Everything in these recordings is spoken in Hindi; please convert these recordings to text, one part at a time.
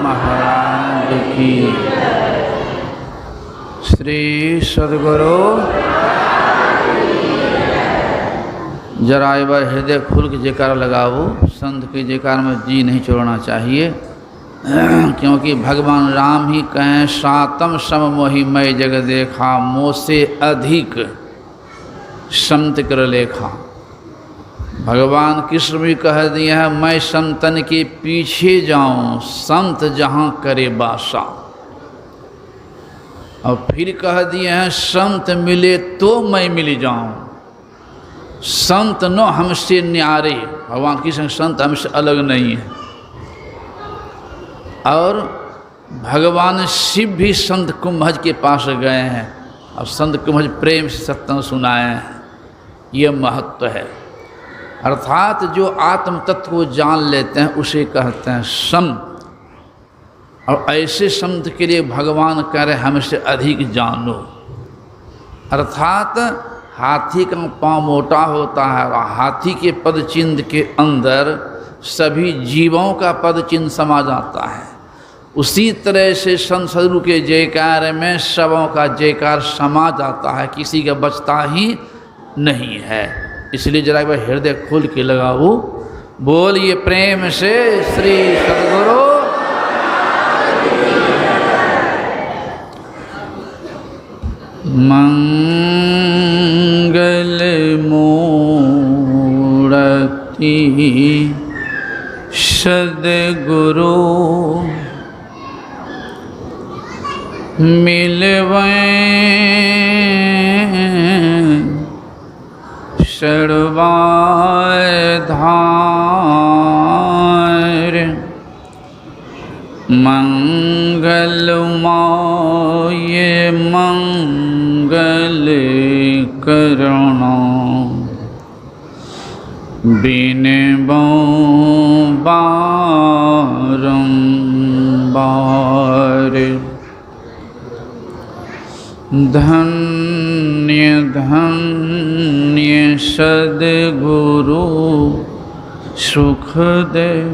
महाराज की श्री सद्गुरु। जरा एक बार हृदय खुल के जयकारा लगाओ। संत के जयकार में जी नहीं छोड़ना चाहिए, क्योंकि भगवान राम ही कहें सातम सम मोहि मैं जग देखा, मोसे अधिक संत कर लेखा। भगवान कृष्ण भी कह दिए हैं मैं संतन के पीछे जाऊं, संत जहां करे बासा। और फिर कह दिए हैं संत मिले तो मैं मिल जाऊं, संत न हमसे न्यारे। भगवान कृष्ण संत हमसे अलग नहीं है। और भगवान शिव भी संत कुंभज के पास गए हैं और संत कुंभज प्रेम से सत्संग सुनाए हैं। यह महत्व है। अर्थात जो आत्म तत्व को जान लेते हैं उसे कहते हैं संत। और ऐसे संत के लिए भगवान कह रहे हमसे अधिक जानो। अर्थात हाथी का पाँव मोटा होता है और हाथी के पद चिन्ह के अंदर सभी जीवों का पद चिन्ह समा जाता है। उसी तरह से संत सद्गुरु के जयकार में सबों का जयकार समा जाता है, किसी का बचता ही नहीं है। इसलिए जरा एक बार हृदय खोल के लगाओ, बोलिए प्रेम से श्री सद्गुरु। मंगल मूर्ति सद्गुरु मिलवें सर्वाधार। मंगलमय मंगल करुणा, बिनबो बारंबार। धन्य धन्य सद्गुरु सुखदेव,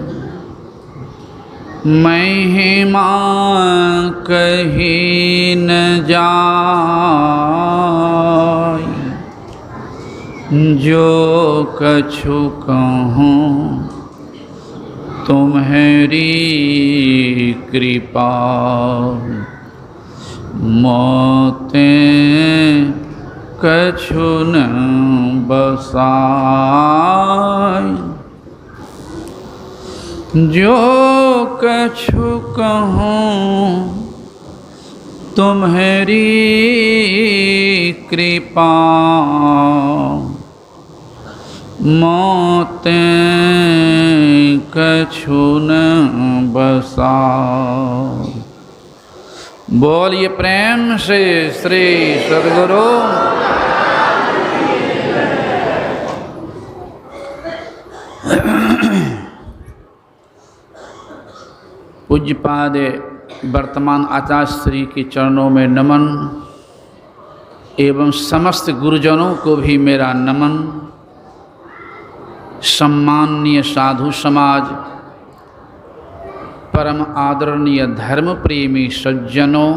महिमा कही न जाय। जो कछु कहूँ तुम्हारी कृपा, मोते कछु न बसाय। जो कछु कहूँ तुम्हारी कृपा, मोते कछु न बसाय। बोलिए प्रेम से श्री सद्गुरु। पूज्यपाद वर्तमान आचार्य श्री के चरणों में नमन एवं समस्त गुरुजनों को भी मेरा नमन। सम्माननीय साधु समाज, परम आदरणीय धर्म प्रेमी सज्जनों,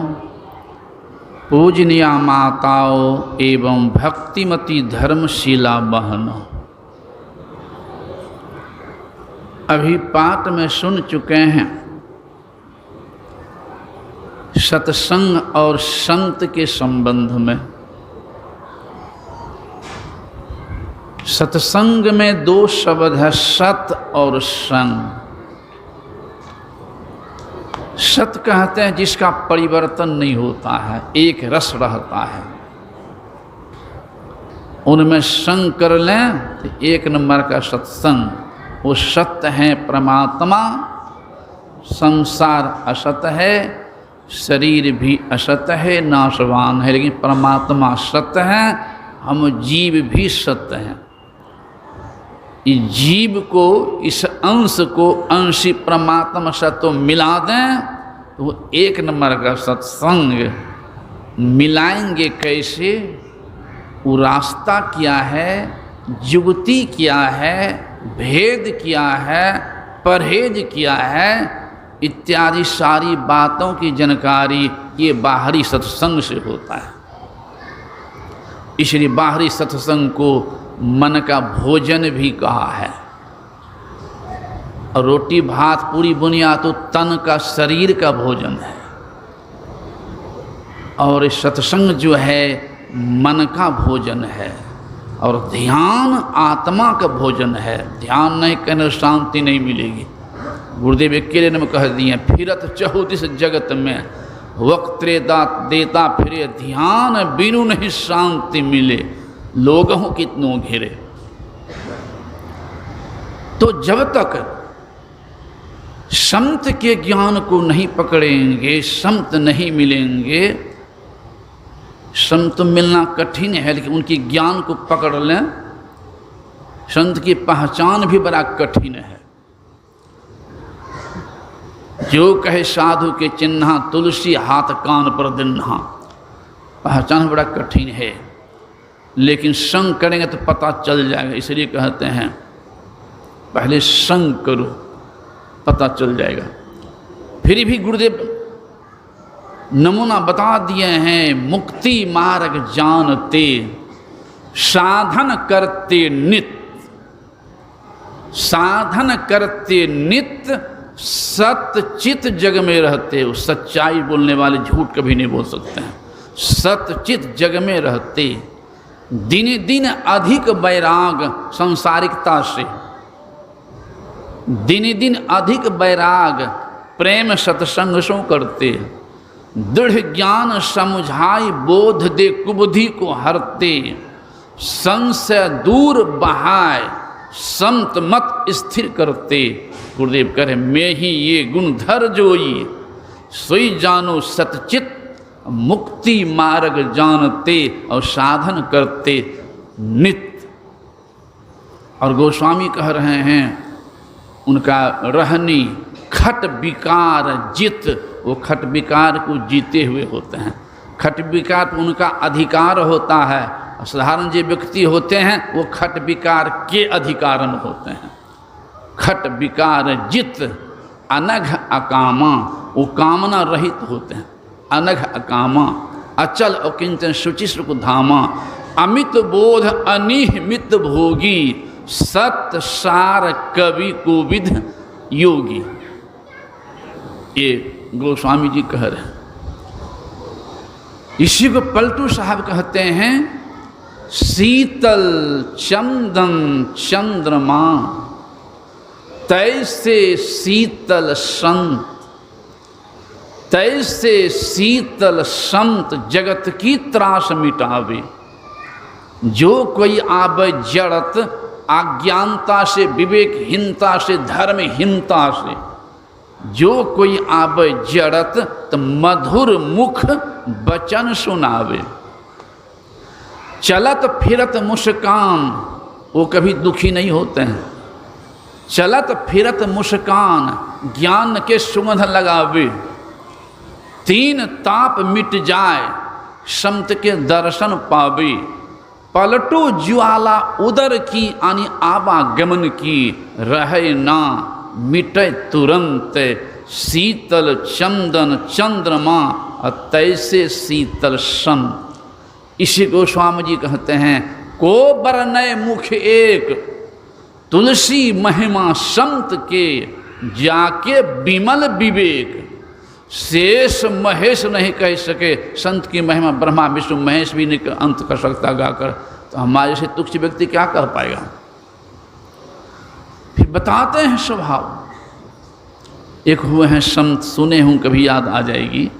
पूजनीय माताओं एवं भक्तिमती धर्मशीला बहनों, अभी पाठ में सुन चुके हैं सत्संग और संत के संबंध में। सत्संग में दो शब्द है, सत और संग। सत कहते हैं जिसका परिवर्तन नहीं होता है, एक रस रहता है। उनमें संग कर लें तो एक नंबर का सत्संग। वो सत्य है परमात्मा, संसार असत है, शरीर भी असत्य है, नाशवान है, लेकिन परमात्मा सत्य है। हम जीव भी सत्य हैं। इस जीव को, इस अंश को अंशी परमात्मा सत्य मिला दें तो वो एक नंबर का सत्संग। मिलाएंगे कैसे? वो रास्ता क्या है? जुगती क्या है, भेद क्या है, परहेज क्या है, इत्यादि सारी बातों की जानकारी ये बाहरी सत्संग से होता है। इसलिए बाहरी सत्संग को मन का भोजन भी कहा है। और रोटी भात पूरी बुनियाद तो तन का, शरीर का भोजन है, और सत्संग जो है मन का भोजन है, और ध्यान आत्मा का भोजन है। ध्यान नहीं करने शांति नहीं मिलेगी। गुरुदेव अकेले ने कह दिए, फिरत चहुदिस जगत में वक्त देता फिरे, ध्यान बिनु नहीं शांति मिले, लोगों कितनों घेरे। तो जब तक संत के ज्ञान को नहीं पकड़ेंगे, संत नहीं मिलेंगे, संत मिलना कठिन है, लेकिन उनकी ज्ञान को पकड़ लें, संत की पहचान भी बड़ा कठिन है। जो कहे साधु के चिन्हा, तुलसी हाथ कान पर दिन्हा, पहचान बड़ा कठिन है, लेकिन संग करेंगे तो पता चल जाएगा। इसलिए कहते हैं पहले संग करो, पता चल जाएगा। फिर भी गुरुदेव नमूना बता दिए हैं, मुक्ति मार्ग जानते साधन करते नित्य, साधन करते नित्य सतचित जग में रहते हो। सच्चाई बोलने वाले झूठ कभी नहीं बोल सकते हैं। सतचित जग में रहते, दिन दिन अधिक वैराग संसारिकता से, दिन दिन अधिक वैराग प्रेम सत्संग सो करते, दृढ़ ज्ञान समझाई बोध दे कुबुद्धि को हरते, संशय दूर बहाय संत मत स्थिर करते। गुरुदेव कहे, मैं ही ये गुण धर जोई, सोई जानो सतचित मुक्ति मार्ग जानते, और साधन करते नित्य। और गोस्वामी कह रहे हैं, उनका रहनी खट विकार जित, वो खट विकार को जीते हुए होते हैं। खट विकार पर उनका अधिकार होता है। साधारण जो व्यक्ति होते हैं वो खट विकार के अधिकारन होते हैं। खट विकार जित अनघ अकामा, वो कामना रहित होते हैं। अनघ अकामा अचल अकिंचन शुचिश्र धामा, अमित बोध अनिहमित भोगी, सत सार कवि कोविद योगी। ये गोस्वामी जी कह रहे हैं। इसी को पलटू साहब कहते हैं, शीतल चंदन चंद्रमा तैसे शीतल संत, तैसे शीतल संत जगत की त्रास मिटावे। जो कोई आवे जड़त अज्ञानता से, विवेकहीनता से, धर्महीनता से, जो कोई आवे जड़त तो मधुर मुख वचन सुनावे। चलत फिरत मुस्कान, वो कभी दुखी नहीं होते हैं। चलत फिरत मुस्कान ज्ञान के सुगंध लगावे, तीन ताप मिट जाए संत के दर्शन पावे। पलटो ज्वाला उदर की आनी आवागमन की, रहे ना मिटे तुरंत शीतल चंदन चंद्रमा तैसे शीतल संत। इसी को स्वामी जी कहते हैं, को बरनय मुख एक तुलसी महिमा संत के, जाके विमल विवेक शेष महेश नहीं कह सके। संत की महिमा ब्रह्मा विष्णु महेश भी नहीं अंत कर सकता गाकर, तो हमारे से तुच्छ व्यक्ति क्या कह पाएगा। फिर बताते हैं स्वभाव। एक हुए हैं संत, सुने हूँ कभी याद आ जाएगी।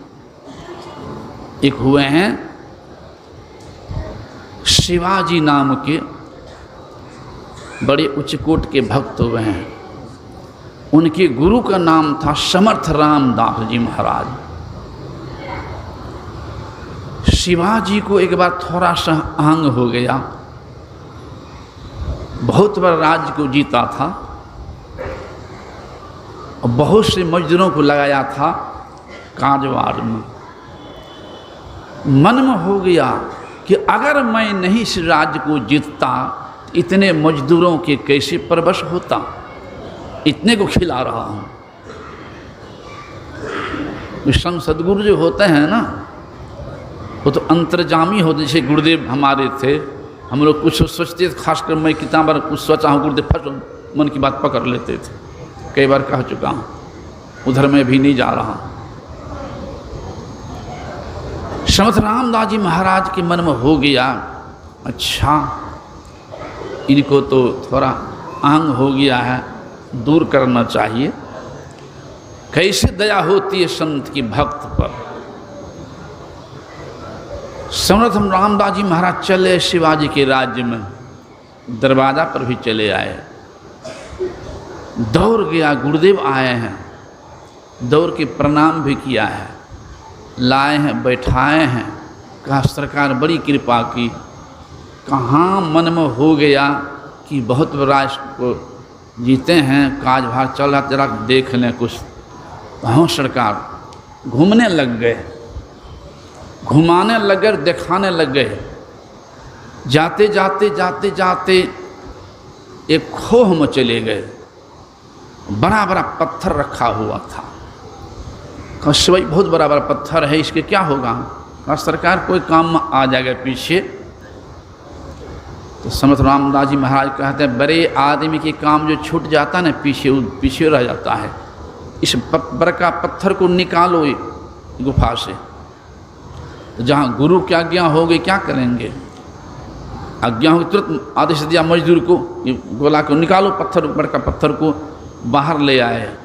एक हुए हैं शिवाजी नाम के बड़े उच्चकोट के भक्त हुए हैं। उनके गुरु का नाम था समर्थ रामदास जी महाराज। शिवाजी को एक बार थोड़ा सा अहंग हो गया, बहुत बड़ा राज्य को जीता था और बहुत से मजदूरों को लगाया था काजवार में। मन में हो गया कि अगर मैं नहीं इस राज्य को जीतता, इतने मजदूरों के कैसे परवश होता, इतने को खिला रहा हूँ। संत सदगुरु जो होते हैं ना, वो तो अंतर्जामी होते। जैसे गुरुदेव हमारे थे, हम लोग कुछ सोचते थे, खासकर मैं कितना बार कुछ सोचा हूँ, गुरुदेव फट मन की बात पकड़ लेते थे, कई बार कह चुका हूँ, उधर मैं भी नहीं जा रहा। समर्थ रामदास जी महाराज के मन में हो गया, अच्छा इनको तो थोड़ा आंग हो गया है, दूर करना चाहिए। कैसे दया होती है संत की भक्त पर। समर्थ रामदास जी महाराज चले शिवाजी के राज्य में, दरवाजा पर भी चले आए, दौड़ गया, गुरुदेव आए हैं, दौड़ के प्रणाम भी किया है, लाए हैं, बैठाए हैं, कहा सरकार बड़ी कृपा की। कहाँ मन में हो गया कि बहुत बड़ा इसको जीते हैं, काज भार चल रहा, जरा देख लें कुछ। हाँ सरकार, घूमने लग गए, घुमाने लग गए, दिखाने लग गए। जाते जाते जाते जाते एक खोह में चले गए, बड़ा बड़ा पत्थर रखा हुआ था। कहा शिवाई बहुत बड़ा बड़ा पत्थर है, इसके क्या होगा? कहा सरकार कोई काम में आ जाएगा पीछे। तो समर्थ रामदास जी महाराज कहते हैं, बड़े आदमी के काम जो छूट जाता है ना, पीछे रह जाता है। इस बड़का पत्थर को निकालो गुफा से। तो जहाँ गुरु की आज्ञा हो गई, क्या करेंगे? आज्ञा हो तुरंत आदेश दिया मजदूर को, ये गोला को निकालो, पत्थर, बड़का पत्थर को बाहर ले आए।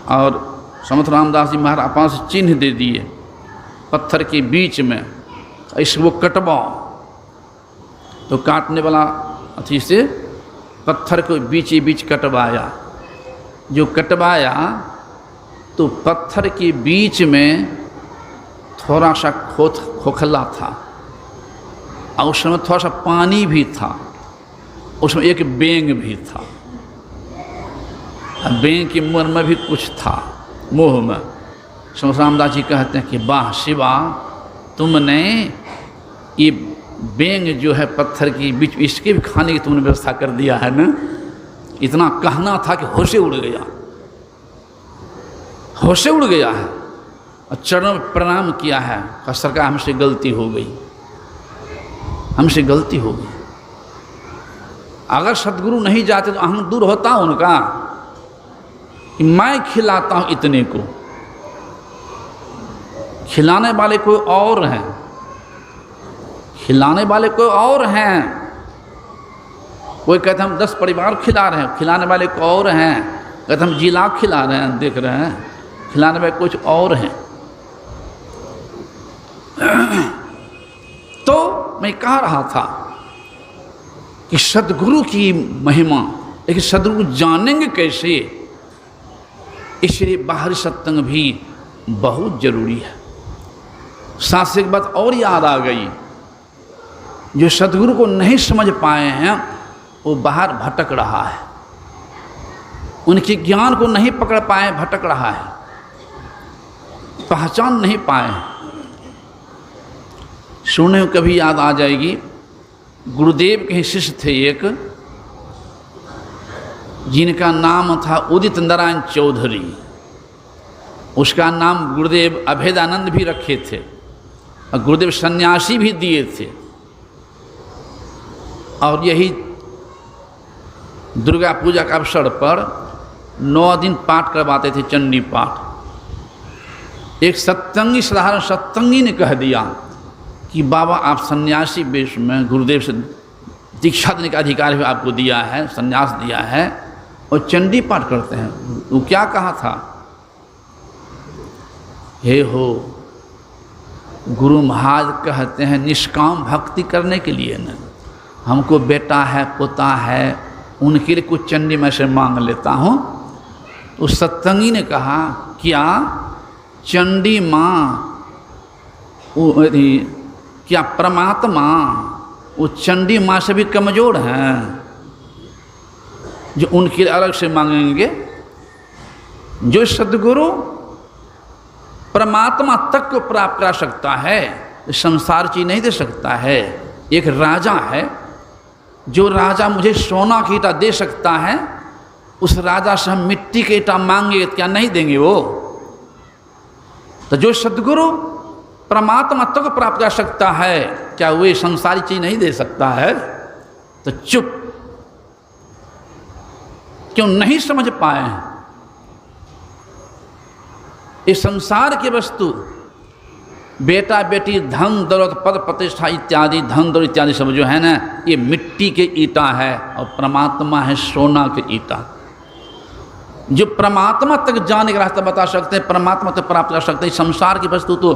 और समर्थ रामदास जी महाराज अपना से चिन्ह दे दिए पत्थर के बीच में, इसको कटवाओ। तो काटने वाला अथी से पत्थर को बीच कटवाया। जो कटवाया तो पत्थर के बीच में थोड़ा सा खोखला था, और उसमें थोड़ा सा पानी भी था, उसमें एक बेंग भी था। बेंग के मुंह में भी कुछ था, मुँह में। समर्थ रामदास जी कहते हैं कि वाह शिवा, तुमने ये बेंग जो है पत्थर के बीच, इसके भी खाने की तुमने व्यवस्था कर दिया है ना। इतना कहना था कि होशे उड़ गया, होशे उड़ गया है, और चरणों में प्रणाम किया है। कहा सरकार हमसे गलती हो गई, हमसे गलती हो गई। अगर सतगुरु नहीं जाते तो अहम दूर होता उनका कि मैं खिलाता हूँ इतने को, खिलाने वाले कोई और हैं, खिलाने वाले कोई और हैं। कोई कहते हम 10 परिवार खिला रहे हैं, खिलाने वाले कोई और हैं। कहते हम जिला खिला रहे हैं, देख रहे हैं, खिलाने वाले कुछ और हैं। तो मैं कह रहा था कि सद्गुरु की महिमा, लेकिन सद्गुरु जानेंगे कैसे? इसलिए बाहरी सत्संग भी बहुत जरूरी है। साथ से एक बात और याद आ गई, जो सद्गुरु को नहीं समझ पाए हैं वो बाहर भटक रहा है, उनके ज्ञान को नहीं पकड़ पाए, भटक रहा है, पहचान नहीं पाए। सुने कभी याद आ जाएगी, गुरुदेव के शिष्य थे एक, जिनका नाम था उदित नारायण चौधरी। उसका नाम गुरुदेव अभेदानंद भी रखे थे, और गुरुदेव सन्यासी भी दिए थे। और यही दुर्गा पूजा के अवसर पर 9 दिन पाठ करवाते थे, चंडी पाठ। एक सत्संगी, साधारण सत्संगी ने कह दिया कि बाबा आप सन्यासी वेश में, गुरुदेव से दीक्षा देने का अधिकार भी आपको दिया है, सन्यास दिया है, और चंडी पाठ करते हैं। वो क्या कहा था? हे हो, गुरु महाराज कहते हैं निष्काम भक्ति करने के लिए न, हमको बेटा है, पोता है, उनके लिए कुछ चंडी में से मांग लेता हूँ। तो सत्संगी ने कहा क्या चंडी माँ, क्या परमात्मा वो चंडी माँ से भी कमज़ोर हैं जो उनके लिए अलग से मांगेंगे? जो सद्गुरु परमात्मा तक को प्राप्त कर सकता है, संसार चीज नहीं दे सकता है। एक राजा है, जो राजा मुझे सोना की ईंटा दे सकता है, उस राजा से हम मिट्टी की ईंटा मांगे क्या नहीं देंगे वो? तो जो सद्गुरु परमात्मा तक तो प्राप्त कर सकता है, क्या वे संसारी चीज नहीं दे सकता है? तो चुप क्यों नहीं समझ पाए हैं? इस संसार की वस्तु, बेटा बेटी, धन दौलत, पद प्रतिष्ठा इत्यादि, धन दौलत इत्यादि सब जो है ना, ये मिट्टी के ईंटा है और परमात्मा है सोना के ईंटा। जो परमात्मा तक जाने का रास्ता बता सकते हैं, परमात्मा तक प्राप्त कर सकते हैं। संसार की वस्तु तो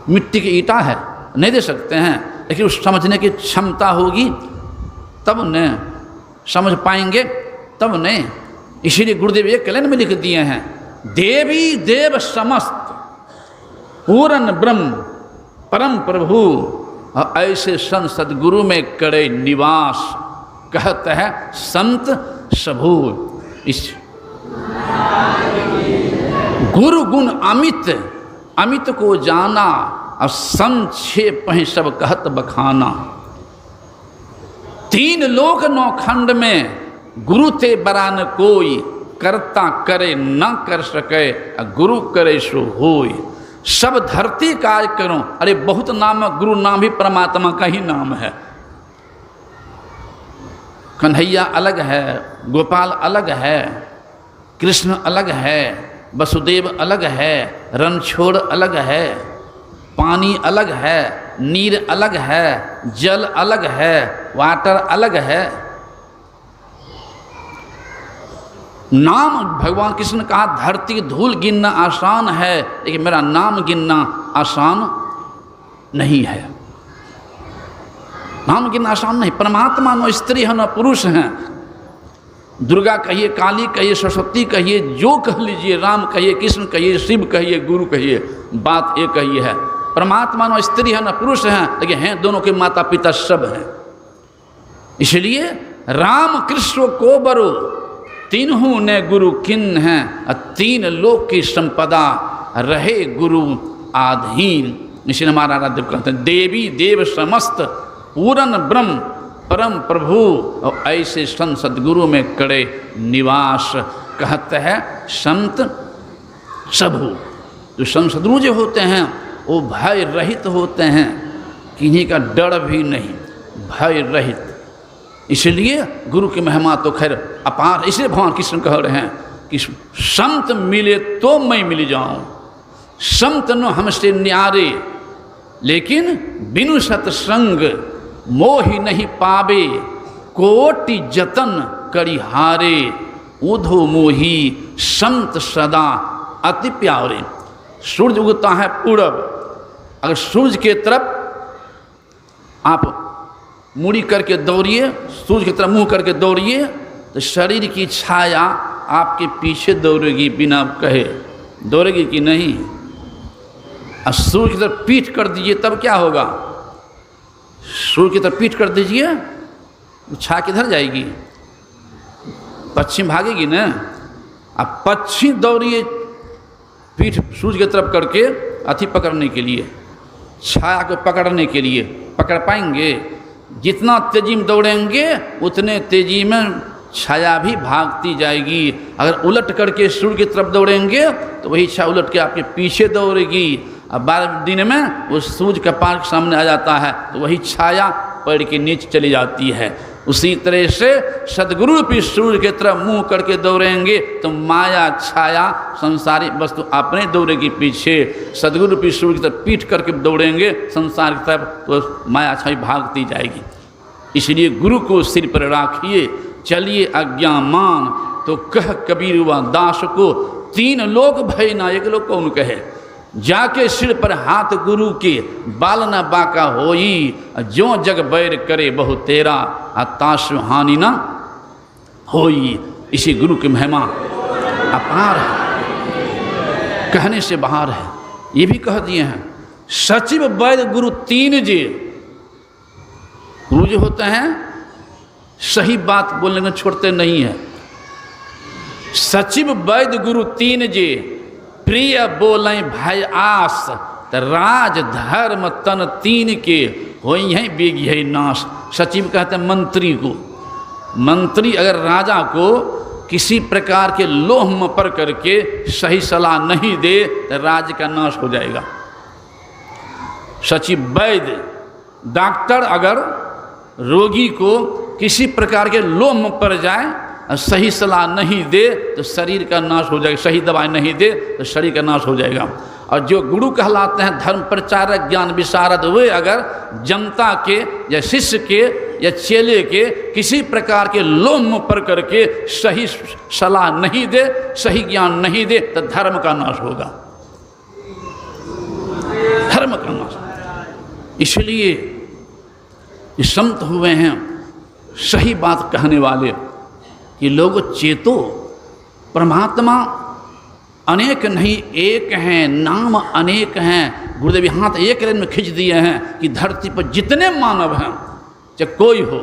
मिट्टी की ईंटा है, नहीं दे सकते हैं, लेकिन उस समझने की क्षमता होगी तब न समझ पाएंगे, तब नहीं। इसीलिए गुरुदेव एक कलन में लिख दिए हैं, देवी देव समस्त पूर्ण ब्रह्म परम प्रभु और ऐसे संत सदगुरु में करे निवास, कहते हैं संत सबू। इस गुरु गुण अमित, अमित को जाना और संक्षेप ही सब कहत बखाना। तीन लोक नौ खंड में गुरु ते बरा न कोई, करता करे न कर सके गुरु करे सो होय। सब धरती कार्य करो, अरे बहुत नाम है, गुरु नाम भी परमात्मा का ही नाम है। कन्हैया अलग है, गोपाल अलग है, कृष्ण अलग है, वसुदेव अलग है, रणछोड़ अलग है, पानी अलग है, नीर अलग है, जल अलग है, वाटर अलग है। नाम भगवान कृष्ण ने कहा धरती धूल गिनना आसान है, लेकिन मेरा नाम गिनना आसान नहीं है। नाम गिनना आसान नहीं। परमात्मा न स्त्री है न पुरुष हैं। दुर्गा कहिए, काली कहिए, सरस्वती कहिए, जो कह लीजिए, राम कहिए, कृष्ण कहिए, शिव कहिए, गुरु कहिए, बात एक ही है। परमात्मा न स्त्री है न पुरुष हैं, लेकिन हैं दोनों के माता पिता सब हैं। इसलिए राम कृष्ण को बरो तीनों ने गुरु किन हैं, तीन लोक की संपदा रहे गुरु आधीन। इसलिए हमारा आराध्य कहते हैं देवी देव समस्त पूर्ण ब्रह्म परम प्रभु और ऐसे संत सदगुरु में करे निवास, कहते हैं संत सबू। जो संत सदगुरु जो होते हैं वो भय रहित होते हैं, किन्हीं का डर भी नहीं, भय रहित। इसलिए गुरु की महिमा तो खैर अपार। इसलिए भगवान कृष्ण कह रहे हैं कि संत मिले तो मैं मिल जाऊं, संत न हमसे न्यारे, लेकिन बिनु सत्संग मोहि नहीं पावे, कोटि जतन करि हारे, उधो मोही संत सदा अति प्यारे। सूर्य उगता है पूरब, अगर सूर्य के तरफ आप मुड़ी करके दौड़िए, सूर्य की तरफ मुंह करके दौड़िए, तो शरीर की छाया आपके पीछे दौड़ेगी, बिना कहे दौड़ेगी कि नहीं। और सूर्य की तरफ पीठ कर दीजिए तब क्या होगा? सूर्य की तरफ पीठ कर दीजिए, छाया किधर जाएगी? पश्चिम भागेगी ना। अब पश्चिम दौड़िए पीठ सूर्य की तरफ करके, अति पकड़ने के लिए, छाया को पकड़ने के लिए। पकड़ पाएंगे? जितना तेजी में दौड़ेंगे उतने तेजी में छाया भी भागती जाएगी। अगर उलट करके सूर्य की तरफ दौड़ेंगे तो वही छाया उलट के आपके पीछे दौड़ेगी। अब 12 दिन में वो सूर्य का पार सामने आ जाता है, तो वही छाया पैर के नीचे चली जाती है। उसी तरह से सदगुरु भी सूर्य की तरफ मुंह करके दौड़ेंगे तो माया छाया संसारी वस्तु अपने दौड़ेगी पीछे। सदगुरु भी सूर्य की तरफ पीठ करके दौड़ेंगे संसार की तरफ, तो माया छाई भागती जाएगी। इसलिए गुरु को सिर पर राखिए, चलिए अज्ञामान, तो कह कबीर व दास को, तीन लोक भय ना एक लोक कौन कहे। जाके सिर पर हाथ गुरु के, बाल न बाका होई, जो जग बैर करे बहु तेरा, तासु हानि न होई। इसी गुरु की महिमा अपार है, कहने से बाहर है। ये भी कह दिए हैं सचिव वैद्य गुरु तीन जे। गुरु जो होते हैं सही बात बोलने में छोड़ते नहीं है। सचिव वैद्य गुरु तीन जे, प्रिय बोलें भय आस, राज धर्म तन तीन के, हो यहीं बेग यही नाश। सचिव कहते हैं मंत्री को। मंत्री अगर राजा को किसी प्रकार के लोह में पर करके सही सलाह नहीं दे तो राज्य का नाश हो जाएगा। सचिव वैद्य डॉक्टर अगर रोगी को किसी प्रकार के लोह में पड़ जाए और सही सलाह नहीं दे तो शरीर का नाश हो जाएगा। सही दवाई नहीं दे तो शरीर का नाश हो जाएगा। और जो गुरु कहलाते हैं धर्म प्रचारक ज्ञान विशारद, वे अगर जनता के या शिष्य के या चेले के किसी प्रकार के लोभ में पड़ करके सही सलाह नहीं दे, सही ज्ञान नहीं दे तो धर्म का नाश होगा। धर्म का नाश। इसलिए ये संत हुए हैं सही बात कहने वाले कि लोग चेतो, परमात्मा अनेक नहीं एक हैं, नाम अनेक हैं। गुरुदेव हाथ एक रेन में खींच दिए हैं कि धरती पर जितने मानव हैं, चाहे कोई हो,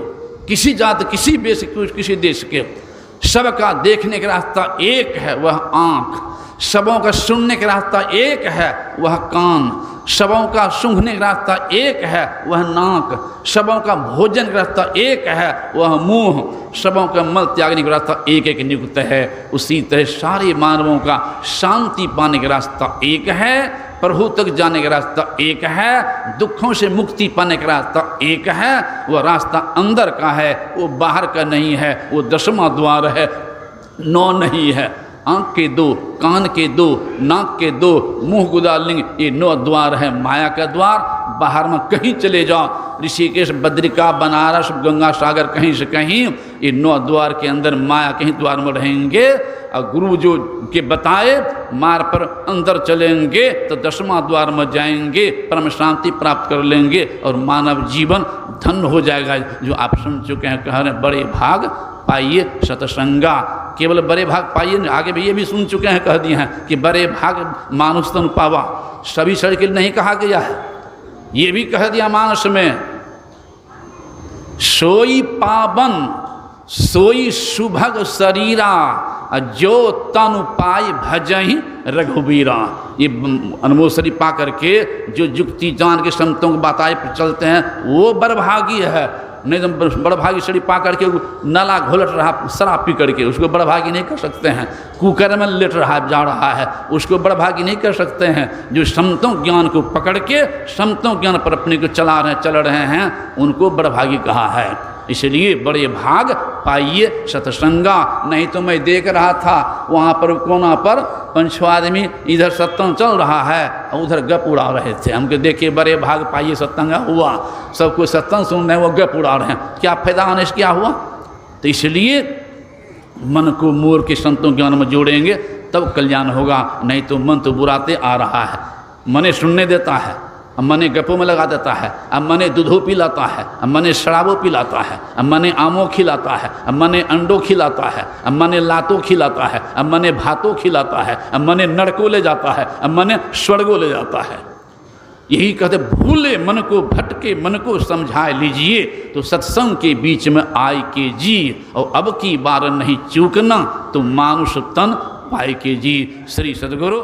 किसी जात, किसी देश, किसी देश के, सबका देखने का रास्ता एक है, वह आँख। सबों का सुनने का रास्ता एक है, वह कान। सबों का सूंघने का रास्ता एक है, वह नाक। सबों का भोजन का रास्ता एक है, वह मुंह। सबों का मल त्यागने का रास्ता एक एक नियुक्त है। उसी तरह सारे मानवों का शांति पाने का रास्ता एक है, प्रभु तक जाने का रास्ता एक है, दुखों से मुक्ति पाने का रास्ता एक है। वह रास्ता अंदर का है, वो बाहर का नहीं है। वो 10वां द्वार है, 9 नहीं है। आँख के 2, कान के 2, नाक के 2, मुँह गुदालिंग, ये 9 द्वार है माया का द्वार। बाहर में कहीं चले जाओ, ऋषिकेश, बद्रिका, बनारस, गंगा सागर, कहीं से कहीं, ये 9 द्वार के अंदर माया कहीं द्वार में रहेंगे। और गुरु जो के बताए मार्ग पर अंदर चलेंगे तो 10वां द्वार में जाएंगे, परम शांति प्राप्त कर लेंगे और मानव जीवन धन्य हो जाएगा। जो आप सुन चुके हैं, कह रहे बड़े भाग पाइए सतसंगा। केवल बड़े भाग पाइए, आगे भी ये भी सुन चुके हैं, कह दिए हैं कि बड़े भाग मानुष तन पावा। सभी शरीर के लिए नहीं कहा गया है, ये भी कह दिया मानस में, सोई पावन सोई सुभग शरीरा, जो तन पाई भजहि रघुबीरा। ये अनमोल शरीर पा करके जो युक्ति जान के संतों को बताए चलते हैं वो बड़भागी है। नहीं तो बड़भागी शरीर पा करके नाला घोलट रहा, शराब पी करके, उसको बड़भागी नहीं कर सकते हैं। कुकर में लेट रहा जा रहा है, उसको बड़भागी नहीं कर सकते हैं। जो संतों ज्ञान को पकड़ के संतों ज्ञान पर अपने को चल रहे हैं, उनको बड़भागी कहा है। इसलिए बड़े भाग पाइए सत्संगा। नहीं तो मैं देख रहा था वहाँ पर कोना पर 5 आदमी इधर सत्संग चल रहा है और उधर गप उड़ा रहे थे। हमको देखिए बड़े भाग पाइए सत्संगा हुआ, सबको सत्संग सुन रहे हैं, वो गप उड़ा रहे हैं, क्या फायदा होने से क्या हुआ। तो इसलिए मन को मोर के संतों ज्ञान में जोड़ेंगे तब कल्याण होगा। नहीं तो मन तो बुराते आ रहा है, मने सुनने देता है, अब मने गप्पों में लगा देता है, अब मने दूधो पिलाता है, अब मने शराबो पिलाता है, अब मने आमो खिलाता है, अब मने अंडो खिलाता है, अब मने लातो खिलाता है, अब मने भातो खिलाता है, अब मने नरको ले जाता है, अब मने स्वर्गो ले जाता है। यही कहते भूले मन को भटके मन को समझा लीजिए, तो सत्संग के बीच में आए के जी, और अब की बार नहीं चूकना, तो मानुष तन पाए के जी। श्री सद्गुरु